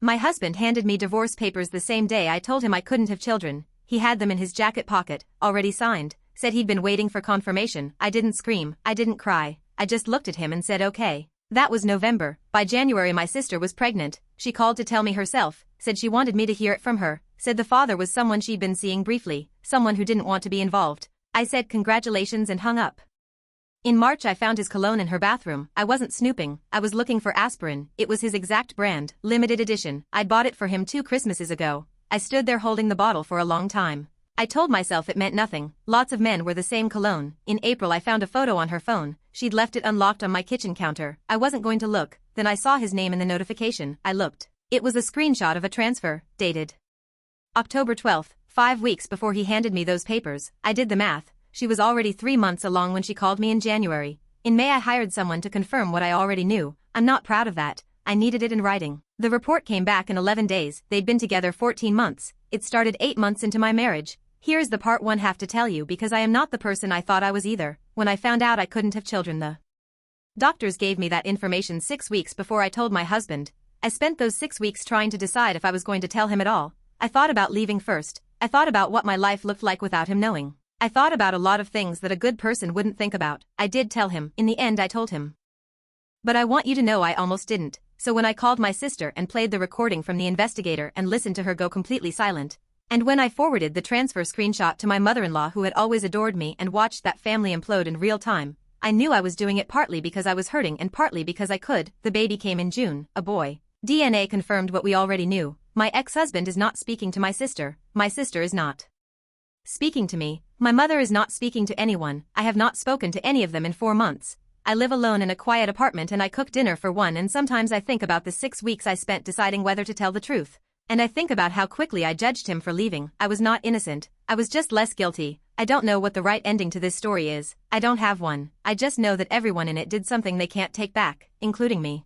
My husband handed me divorce papers the same day I told him I couldn't have children. He had them in his jacket pocket, already signed, said he'd been waiting for confirmation. I didn't scream, I didn't cry, I just looked at him and said okay. That was November. By January my sister was pregnant. She called to tell me herself, said she wanted me to hear it from her, said the father was someone she'd been seeing briefly, someone who didn't want to be involved. I said congratulations and hung up. In March I found his cologne in her bathroom. I wasn't snooping, I was looking for aspirin. It was his exact brand, limited edition. I'd bought it for him 2 Christmases ago. I stood there holding the bottle for a long time. I told myself it meant nothing. Lots of men were the same cologne. In April I found a photo on her phone. She'd left it unlocked on my kitchen counter. I wasn't going to look, then I saw his name in the notification. I looked. It was a screenshot of a transfer, dated October 12th, 5 weeks before he handed me those papers. I did the math. She was already 3 months along when she called me in January. In May I hired someone to confirm what I already knew. I'm not proud of that. I needed it in writing. The report came back in 11 days. They'd been together 14 months. It started 8 months into my marriage. Here's the part one have to tell you because I am not the person I thought I was either. When I found out I couldn't have children, the doctors gave me that information 6 weeks before I told my husband. I spent those 6 weeks trying to decide if I was going to tell him at all. I thought about leaving first. I thought about what my life looked like without him knowing. I thought about a lot of things that a good person wouldn't think about. I did tell him. In the end I told him. But I want you to know I almost didn't. So when I called my sister and played the recording from the investigator and listened to her go completely silent, and when I forwarded the transfer screenshot to my mother-in-law who had always adored me and watched that family implode in real time, I knew I was doing it partly because I was hurting and partly because I could. The baby came in June, a boy. DNA confirmed what we already knew. My ex-husband is not speaking to my sister is not speaking to me. My mother is not speaking to anyone. I have not spoken to any of them in 4 months. I live alone in a quiet apartment and I cook dinner for one, and sometimes I think about the 6 weeks I spent deciding whether to tell the truth. And I think about how quickly I judged him for leaving. I was not innocent. I was just less guilty. I don't know what the right ending to this story is. I don't have one. I just know that everyone in it did something they can't take back, including me.